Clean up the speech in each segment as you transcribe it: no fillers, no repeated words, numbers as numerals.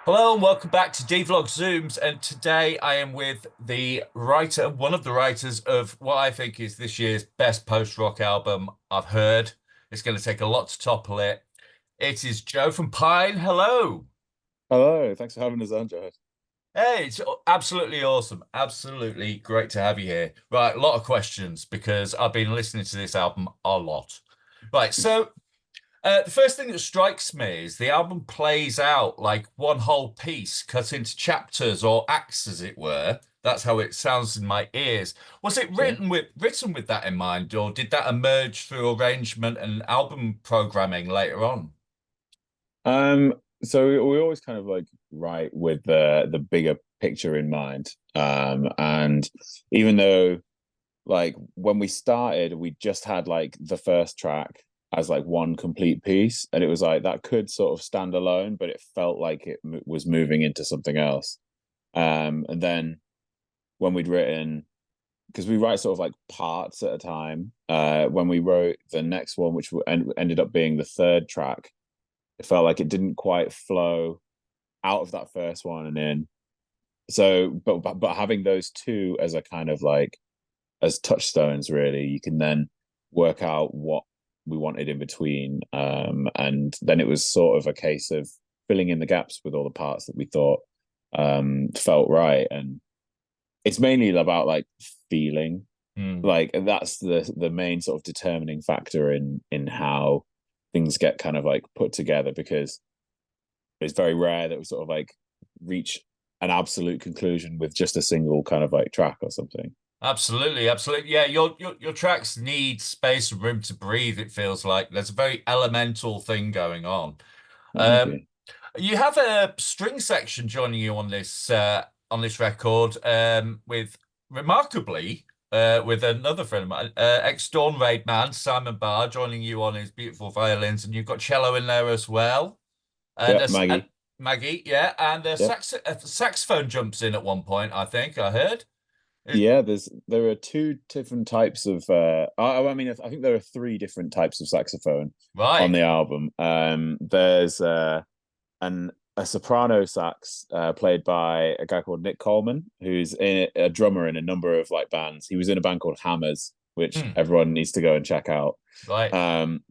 Hello and welcome back to DeVlog Zooms. And today I am with the writer, one of the writers of what I think is this year's best post-rock album I've heard. It's going to take a lot to topple it. It is Joe from Pine. Hello. Hello, thanks for having us on, Joe. Hey, it's absolutely awesome. Absolutely great to have you here. Right, a lot of questions because I've been listening to this album a lot. Right, so the first thing that strikes me is the album plays out like one whole piece cut into chapters or acts, as it were. That's how it sounds in my ears. Was it Sure. written with that in mind, or did that emerge through arrangement and album programming later on? Um, so we always kind of like write with the bigger picture in mind. And even though like when we started, we just had like the first track as like one complete piece, and it was like that could sort of stand alone, but it felt like it was moving into something else. And then when we'd written, because we write sort of like parts at a time, when we wrote the next one, which ended up being the third track, it felt like it didn't quite flow out of that first one and in. So, but having those two as a kind of like as touchstones, really, you can then work out what we wanted in between. And then it was sort of a case of filling in the gaps with all the parts that we thought felt right. And it's mainly about like feeling, Hmm. like that's the main sort of determining factor in how things get kind of like put together, because it's very rare that we sort of like reach an absolute conclusion with just a single kind of like track or something. Absolutely, absolutely. Yeah, your tracks need space and room to breathe, it feels like. There's a very elemental thing going on. Oh, thank Um, you. You have a string section joining you on this record, with remarkably with another friend of mine, ex-Dawn Raid man Simon Barr joining you on his beautiful violins, and you've got cello in there as well, and Yeah, Maggie. Maggie, yeah, and Yep. a saxophone jumps in at one point. I think I heard. Is- Yeah, there are two different types of I mean I think there are three different types of saxophone on Right. the album. There's an a soprano sax played by a guy called Nick Coleman, who's a drummer in a number of like bands. He was in a band called Hammers, which Hmm. everyone needs to go and check out. Right. Um,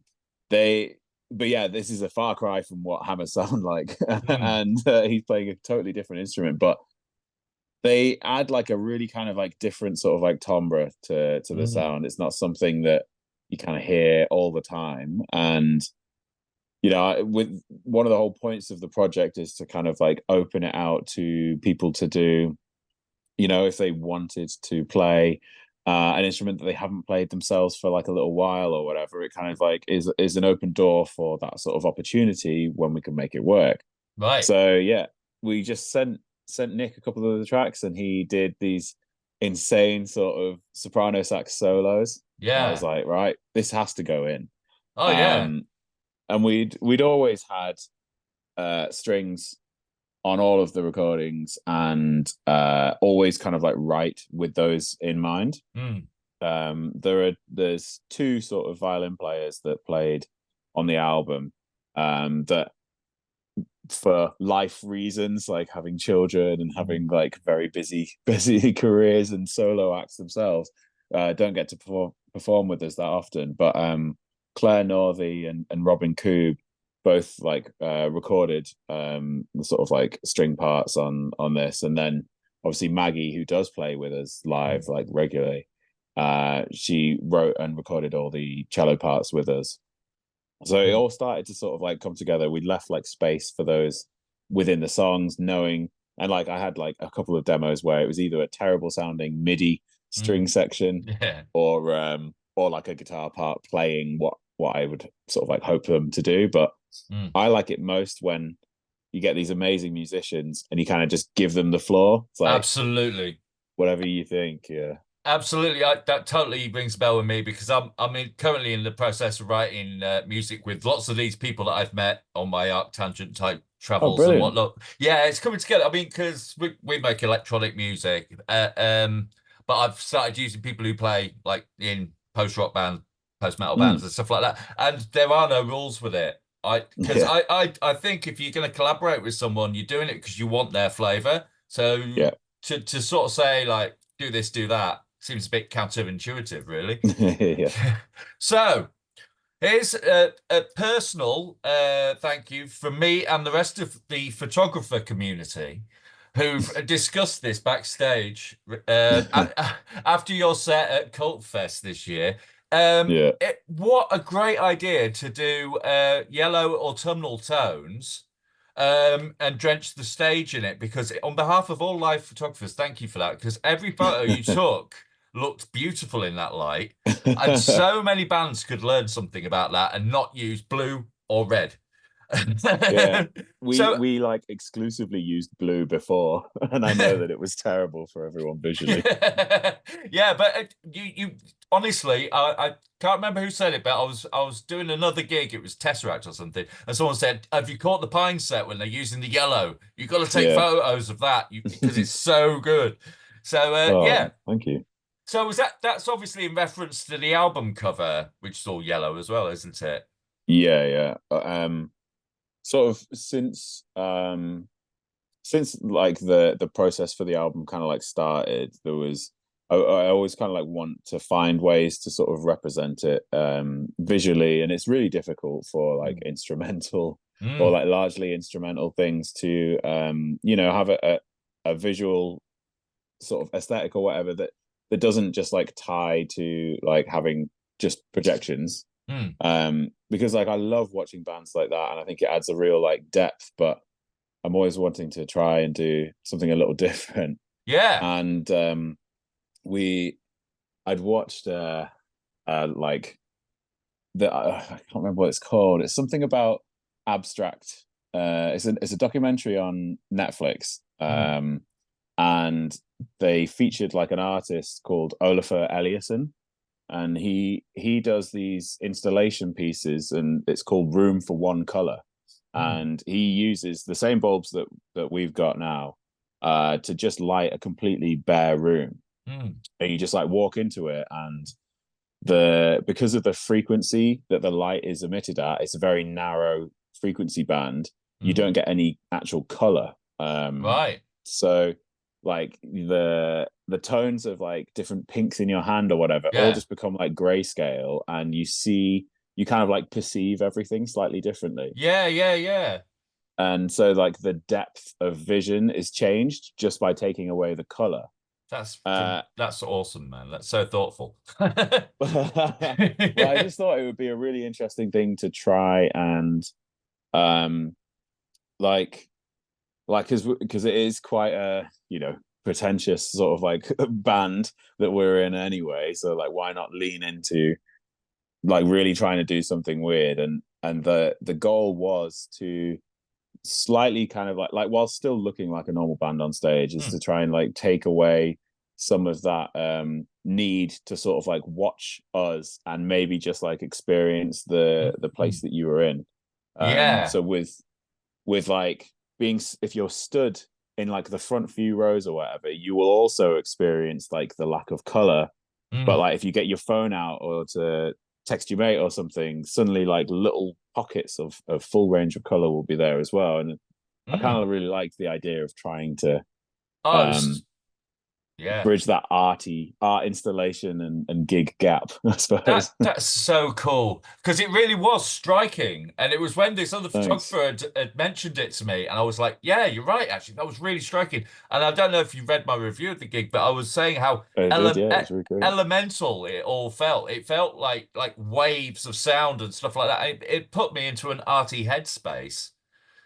they, but yeah, this is a far cry from what Hammers sound like, Hmm. and he's playing a totally different instrument. But they add like a really kind of like different sort of like timbre to the Hmm. sound. It's not something that you kind of hear all the time, and with one of the whole points of the project is to kind of like open it out to people to do, if they wanted to play an instrument that they haven't played themselves for like a little while or whatever. It kind of like is an open door for that sort of opportunity when we can make it work. Right. So yeah, we just sent Nick a couple of the tracks, and he did these insane sort of soprano sax solos, and I was Yeah. like, right, this has to go in. Oh yeah. um and we'd always had strings on all of the recordings, and always kind of like write with those in mind. Hmm. There's two sort of violin players that played on the album, that for life reasons, like having children and having like very busy careers and solo acts themselves, don't get to perform with us that often. But Claire Northey and Robin Coob both like recorded the sort of like string parts on this, and then obviously Maggie, who does play with us live like regularly, she wrote and recorded all the cello parts with us. So it Hmm. all started to sort of like come together. We left like space for those within the songs, knowing, and like I had like a couple of demos where it was either a terrible sounding MIDI Hmm. string section, Yeah. or like a guitar part playing what I would sort of like hope them to do. But Hmm. I like it most when you get these amazing musicians and you kind of just give them the floor. It's like Absolutely. whatever you think. Yeah. Absolutely, that totally rings a bell with me because I'm currently in the process of writing music with lots of these people that I've met on my arc tangent type Oh, travels and brilliant. whatnot. Yeah, it's coming together. I mean, because we make electronic music, but I've started using people who play like in post rock bands, post metal bands, Mm, and stuff like that. And there are no rules with it. Because I think if you're going to collaborate with someone, you're doing it because you want their flavor. So Yeah. to sort of say like do this, do that seems a bit counterintuitive, really. Yeah. So here's a personal thank you from me and the rest of the photographer community who've discussed this backstage after your set at Cult Fest this year. Yeah. What a great idea to do yellow autumnal tones and drench the stage in it, because on behalf of all live photographers, thank you for that, because every photo you took looked beautiful in that light. And so many bands could learn something about that and not use blue or red. Yeah. We So we like exclusively used blue before, and I know that it was terrible for everyone visually. yeah, but you honestly, I can't remember who said it, but I was doing another gig. It was Tesseract or something, and someone said, "Have you caught the Pine set when they're using the yellow? You've got to take Yeah. photos of that because it's so good." So yeah. Oh, thank you. So was that's obviously in reference to the album cover, which is all yellow as well, isn't it? Yeah, yeah. Sort of since like the process for the album kind of like started, there was I always kind of like want to find ways to sort of represent it visually, and it's really difficult for like instrumental or Mm. like largely instrumental things to have a visual sort of aesthetic or whatever that doesn't just like tie to like having just projections. Mm. Because like I love watching bands like that, and I think it adds a real like depth, but I'm always wanting to try and do something a little different. Yeah. And we I'd watched like I can't remember what it's called. It's something about abstract. It's a documentary on Netflix. Mm. And they featured like an artist called Olafur Eliasson, and he does these installation pieces, and it's called Room for One Color, Mm. and he uses the same bulbs that we've got now to just light a completely bare room, Mm. and you just like walk into it, and the because of the frequency that the light is emitted at, it's a very narrow frequency band. You Mm. don't get any actual color. Right. So like the tones of like different pinks in your hand or whatever all Yeah. just become like grayscale, and you kind of like perceive everything slightly differently. Yeah, yeah, yeah. And so like the depth of vision is changed just by taking away the color. uh That's awesome, man. That's so thoughtful. well, I just thought it would be a really interesting thing to try and um like because it is quite a pretentious sort of like band that we're in anyway, so like why not lean into like really trying to do something weird, and the goal was to slightly kind of like while still looking like a normal band on stage, is Hmm. to try and like take away some of that need to sort of like watch us and maybe just like experience the Hmm. place that you were in. Yeah. So with like being, if you're stood in like the front few rows or whatever, you will also experience like the lack of color. But Mm. like if you get your phone out or to text your mate or something, suddenly like little pockets of full range of color will be there as well. And I kind Mm. of really like the idea of trying to Oh, um yeah. bridge that art installation and gig gap, I That suppose. that's so cool because it really was striking, and it was when this other Thanks. photographer had mentioned it to me, and I was like, "Yeah, you're right. Actually, that was really striking." And I don't know if you read my review of the gig, but I was saying how I did, yeah, it was really great. elemental it all felt. It felt like waves of sound and stuff like that. It put me into an arty headspace.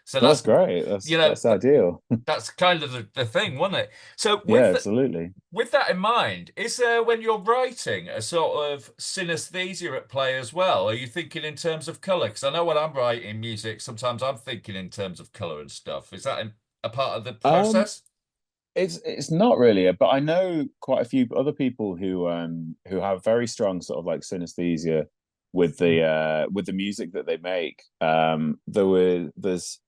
So No, that's that's great. you know That's ideal. that's kind of the thing, wasn't it? So Yeah, absolutely. with that in mind, is there, when you're writing, a sort of synesthesia at play as well? Are you thinking in terms of color? Because I know when I'm writing music, sometimes I'm thinking in terms of color and stuff. Is that a part of the Um, process? it's not really, but I know quite a few other people who have very strong sort of like synesthesia Hmm. with the music that they make. There's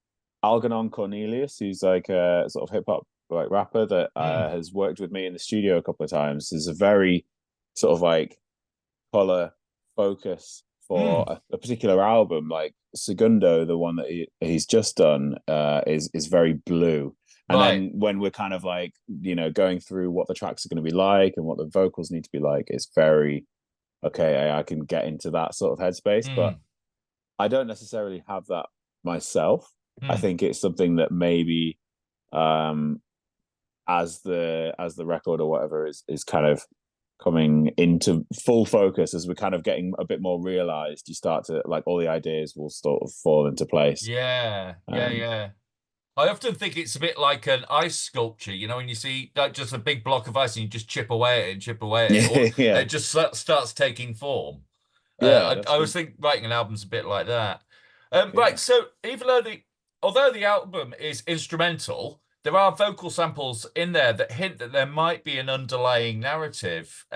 Algernon Cornelius, who's like a sort of hip hop like rapper that Hmm. has worked with me in the studio a couple of times. Is a very sort of like color focus for a particular album, like Segundo, the one that he's just done, is very blue. And Right. then when we're kind of like, going through what the tracks are going to be like and what the vocals need to be like, it's very, okay, I can get into that sort of headspace. But Mm. I don't necessarily have that myself. I Mm. think it's something that maybe um as the record or whatever is kind of coming into full focus, as we're kind of getting a bit more realized, you start to like, all the ideas will sort of fall into place. Yeah, yeah, um yeah. I often think it's a bit like an ice sculpture, when you see like just a big block of ice and you just chip away at it and chip away at it, or yeah, it just starts taking form. yeah, I that's always good. think writing an album's a bit like that. Right, Yeah. so although the album is instrumental, there are vocal samples in there that hint that there might be an underlying narrative.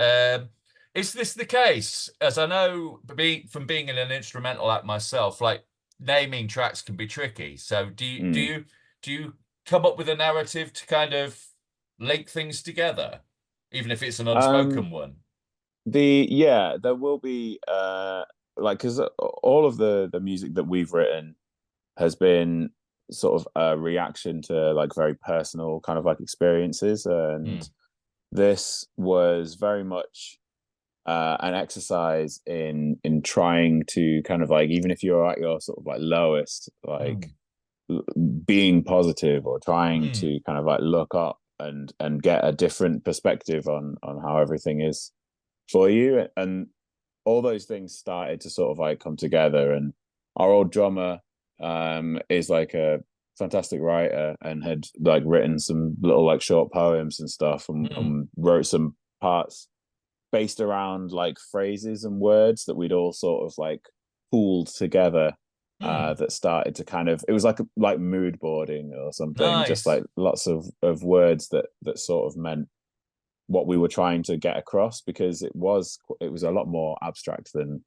Is this the case? As I know, from being in an instrumental act myself, like naming tracks can be tricky. So Mm. do you come up with a narrative to kind of link things together, even if it's an um unspoken one? yeah, there will be like, because all of the music that we've written has been sort of a reaction to like very personal kind of like experiences, and Mm, this was very much an exercise in trying to kind of like, even if you're at your sort of like lowest, like mm, being positive, or trying mm. to kind of like look up and get a different perspective on how everything is for you. And all those things started to sort of like come together. And our old drummer is like a fantastic writer, and had like written some little like short poems and stuff, Mm, and wrote some parts based around like phrases and words that we'd all sort of like pooled together, mm. that started to kind of, it was like mood boarding or something, just Nice. like lots of words that sort of meant what we were trying to get across, because it was a lot more abstract than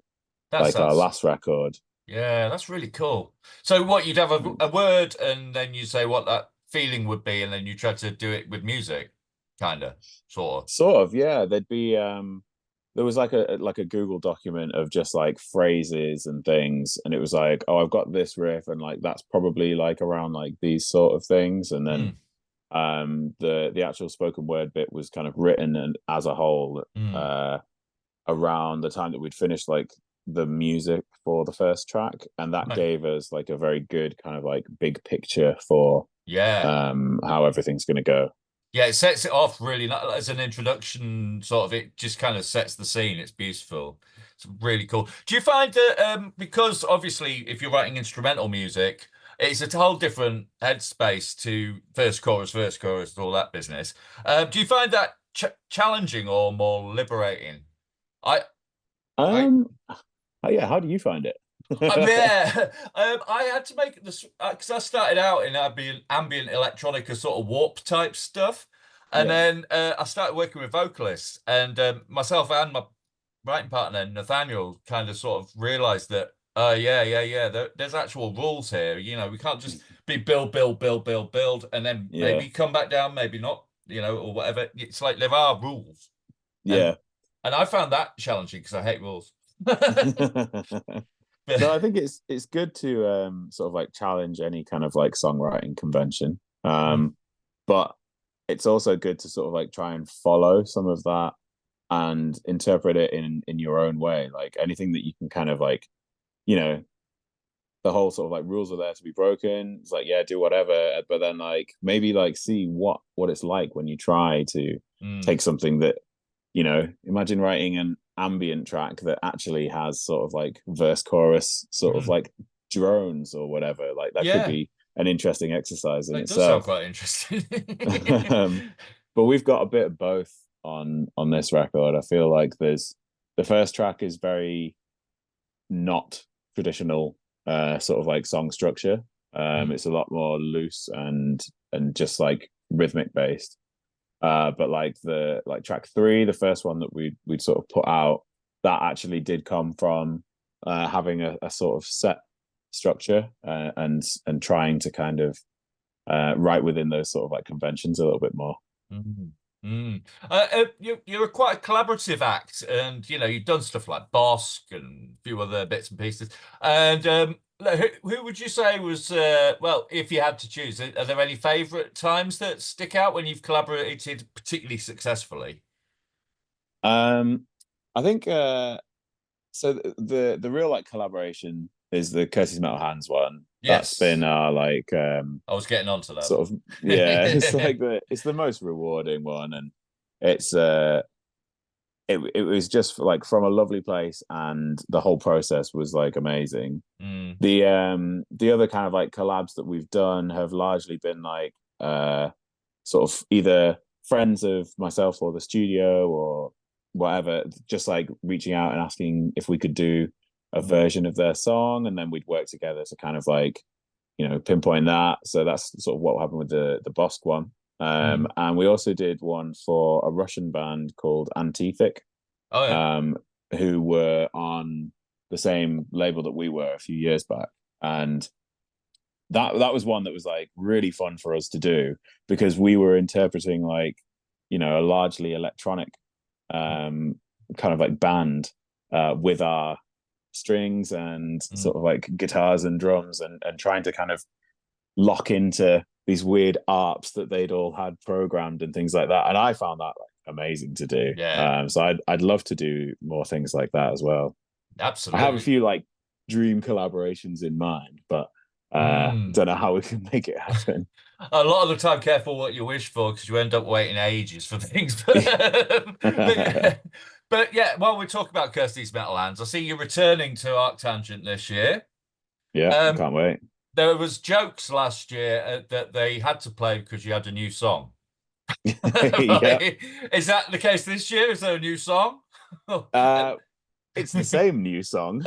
That like our sounds, last record. yeah, that's really cool. So what, you'd have a word and then you say what that feeling would be, and then you try to do it with music, kind of, sort of. Sort of, yeah. There'd be there was like a Google document of just like phrases and things, and it was like, oh, I've got this riff, and like that's probably like around like these sort of things. And then Mm, the actual spoken word bit was kind of written and as a whole, mm. around the time that we'd finished like the music for the first track, and that Right. gave us like a very good kind of like big picture for Yeah. how everything's going to go. Yeah, it sets it off really as an introduction, sort of. It just kind of sets the scene. It's beautiful. It's really cool. Do you find that because obviously if you're writing instrumental music, it's a whole different headspace to verse, chorus, all that business. Do you find that challenging or more liberating? I, I, um yeah, how do you find it? yeah. I had to make this because I started out in ambient electronica sort of warp type stuff, and Yeah. then I started working with vocalists, and myself and my writing partner Nathaniel kind of sort of realized that, yeah, there's actual rules here. We can't just be build, and then Yeah. maybe come back down, maybe not, or whatever. It's like there are rules, and Yeah. and I found that challenging because I hate rules. No, I But think it's good to sort of like challenge any kind of like songwriting convention. mm, But it's also good to sort of like try and follow some of that and interpret it in your own way. Like anything that you can kind of like, you know, the whole sort of like rules are there to be broken. It's like, yeah, do whatever, but then like maybe like see what it's like when you try to mm. take something that, imagine writing an ambient track that actually has sort of like verse chorus sort of Mm. like drones or whatever. Like that could Yeah, be an interesting exercise in it does sound itself. quite interesting. um, but we've got a bit of both on this record. I feel like there's the first track is very not traditional sort of like song structure. Mm. It's a lot more loose and just like rhythmic based. But like the like track three, the first one that we'd sort of put out, that actually did come from having a sort of set structure, and trying to kind of write within those sort of like conventions a little bit more. Mm. You're quite a collaborative act, and you've done stuff like Bosk and a few other bits and pieces. And like, who would you say was well, if you had to choose, are there any favourite times that stick out when you've collaborated particularly successfully? Um, I think so. The real like collaboration is the Curtis Metal Hands one. That's been Yes, our like I was getting onto sort of yeah. It's that. like the most rewarding one, and it's it was just like from a lovely place, and the whole process was like amazing. Mm, The other kind of like collabs that we've done have largely been like sort of either friends of myself or the studio or whatever, just like reaching out and asking if we could do a version of their song, and then we'd work together to kind of like pinpoint that. So that's sort of what happened with the Bosk one. mm. And we also did one for a Russian band called Antithic, Oh yeah. um, who were on the same label that we were a few years back. And that was one that was like really fun for us to do because we were interpreting like a largely electronic um kind of like band with our strings and Mm. sort of like guitars and drums, and trying to kind of lock into these weird arps that they'd all had programmed and things like that. And I found that like amazing to do. Yeah, So I'd love to do more things like that as well. I have a absolutely. few like dream collaborations in mind, but Mm. don't know how we can make it happen. A lot of the time, careful what you wish for because you end up waiting ages for things. Yeah, But yeah, while we talk about Kirsty's Metal Hands, I see you're returning to Arctangent this year. Um, can't wait. there was jokes last year that they had to play because you had a new song. Yeah, Right? Is that the case this year? Is there a new song? uh, it's the same new song.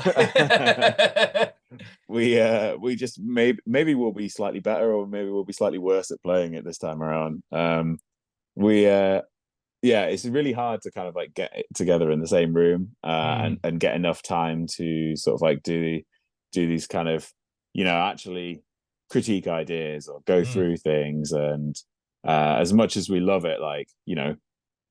We just maybe we'll be slightly better, or maybe we'll be slightly worse at playing it this time around. We Yeah, it's really hard to kind of like get it together in the same room, Mm, and get enough time to sort of like do these kind of actually critique ideas or go mm, through things. And as much as we love it, like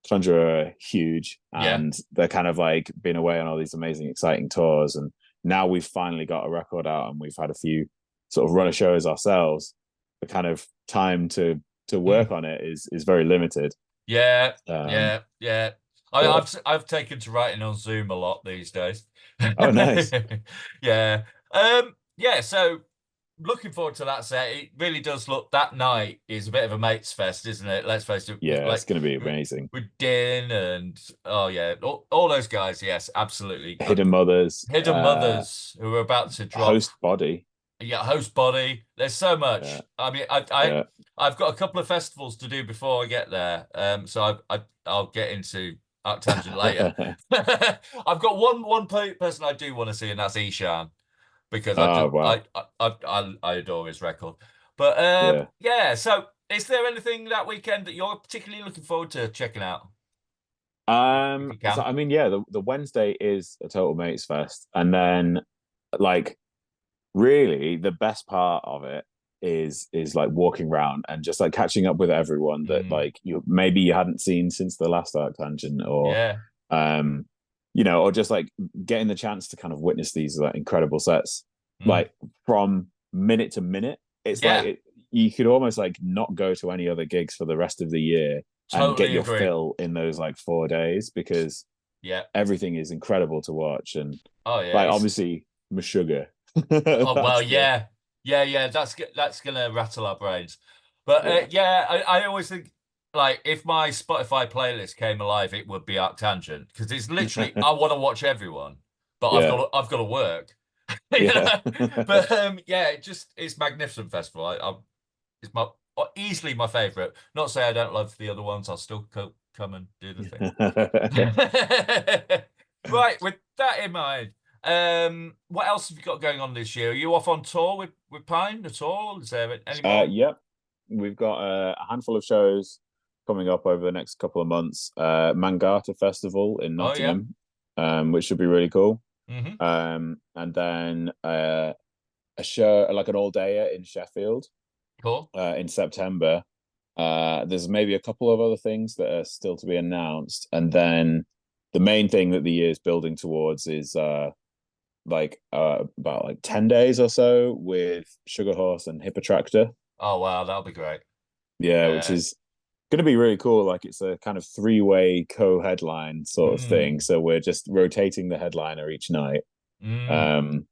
Tundra are huge, yeah. and they're kind of like been away on all these amazing exciting tours, and now we've finally got a record out and we've had a few sort of runner shows ourselves. The kind of time to Mm. work on it is very limited. Yeah, um yeah, yeah. but I've taken to writing on Zoom a lot these days. Oh, nice. Yeah. Yeah, so looking forward to that set. It really does look that night is a bit of a mates fest, isn't it? Let's face it, Yeah, it's like going to be amazing. with Din and oh yeah, all those guys, yes, absolutely. Hidden Mothers, Hidden Mothers who are about to drop. Host Body. Yeah, host body. There's so Yeah, much. I mean, yeah. I've got a couple of festivals to do before I get there. So I'll get into Arctangent later. I've got person I do want to see, and that's Ishan because Oh, wow. I adore his record. But Yeah. yeah. So is there anything that weekend that you're particularly looking forward to checking out if you So can? I mean, yeah, the Wednesday is a total mates fest, and then like really the best part of it is like walking around and just like catching up with everyone that Mm, like you hadn't seen since the last Arc Tangent, or yeah. um or just like getting the chance to kind of witness these like incredible sets Mm, like from minute to minute. It's like yeah. you could almost like not go to any other gigs for the rest of the year and get Totally your agree. fill in those like 4 days, because Yeah. everything is incredible to watch. And Oh yeah. like It's obviously Meshuggah. Oh well, That's the yeah, yeah. That's gonna rattle our brains. But yeah. yeah, I always think like if my Spotify playlist came alive, it would be Arctangent because it's literally I want to watch everyone, but Yeah, I've got to work. You yeah. know? But yeah, it's magnificent festival. It's my easily my favorite. Not to say I don't love the other ones. I'll still come and do the thing. Right, with that in mind, what else have you got going on this year? Are you off on tour with Pine at all? Is there any more? Yep, we've got a handful of shows coming up over the next couple of months. Mangata Festival in Oh yeah. Nottingham, which should be really cool. Hmm. And then a show like an all dayer in Sheffield Cool. in September. There's maybe a couple of other things that are still to be announced, and then the main thing that the year is building towards is about like 10 days or so with Sugar Horse and Hippotractor. Oh wow, that'll be great. Yeah, which Yeah. is going to be really cool. Like it's a kind of three-way co-headline sort of thing. Mm, So we're just rotating the headliner each night. mm. Um,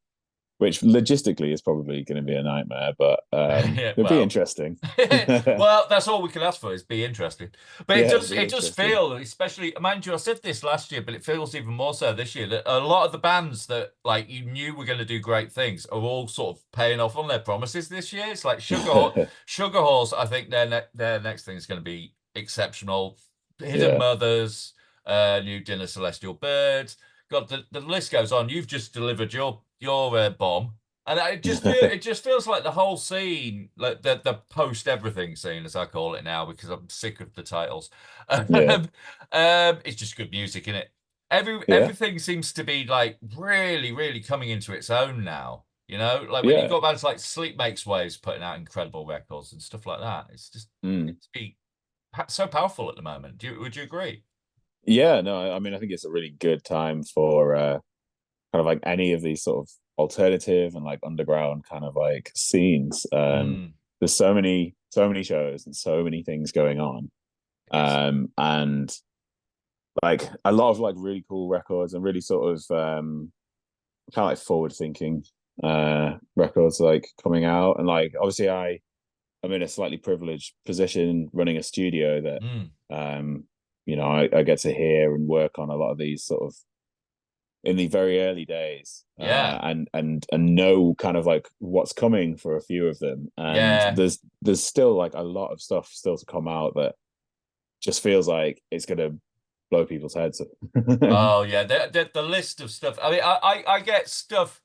which logistically is probably going to be a nightmare, but Yeah, it'll be well, interesting. Yeah, well, that's all we can ask for is be interesting. But it'll be it does interesting. feel, especially, mind you, I said this last year, but it feels even more so this year that a lot of the bands that like you knew were going to do great things are all sort of paying off on their promises this year. It's like Sugar Horse. I think their next thing is going to be exceptional. Hidden Yeah. Mothers, New Dinner Celestial Birds. God, the list goes on. You've just delivered your bomb. And it just feels like the whole scene, like the post everything scene, as I call it now, because I'm sick of the titles. Yeah. It's just good music in it. Yeah. Everything seems to be like really, really coming into its own now. You know, like when you've Yeah. got bands like Sleep Makes Waves putting out incredible records and stuff like that. It's just Mm. it's so powerful at the moment. Would you agree? Yeah, no, I mean, I think it's a really good time for kind of like any of these sort of alternative and like underground kind of like scenes. Mm, There's so many shows and so many things going on. it's And like a lot of like really cool records and really sort of kind of like forward thinking records like coming out. And like obviously I'm in a slightly privileged position running a studio that mm, I get to hear and work on a lot of these sort of in the very early days, yeah, and know kind of like what's coming for a few of them. And yeah. there's still like a lot of stuff still to come out that just feels like it's gonna blow people's heads. Oh yeah, the list of stuff. I mean, I get stuff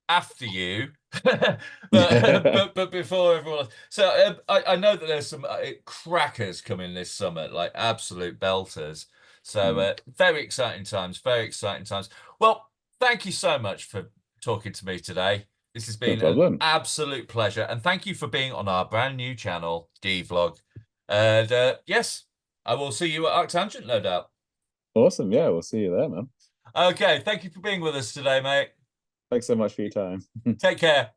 after you, but Yeah. but before everyone else. So I know that there's some crackers coming this summer, like absolute belters. So Mm, very exciting times, very exciting times. Well, thank you so much for talking to me today. This has no been an problem. absolute pleasure, and thank you for being on our brand new channel, DeVlog. And yes, I will see you at Arctangent, no doubt. Awesome. Yeah, we'll see you there, man. Okay, thank you for being with us today, mate. Thanks so much for your time. Take care.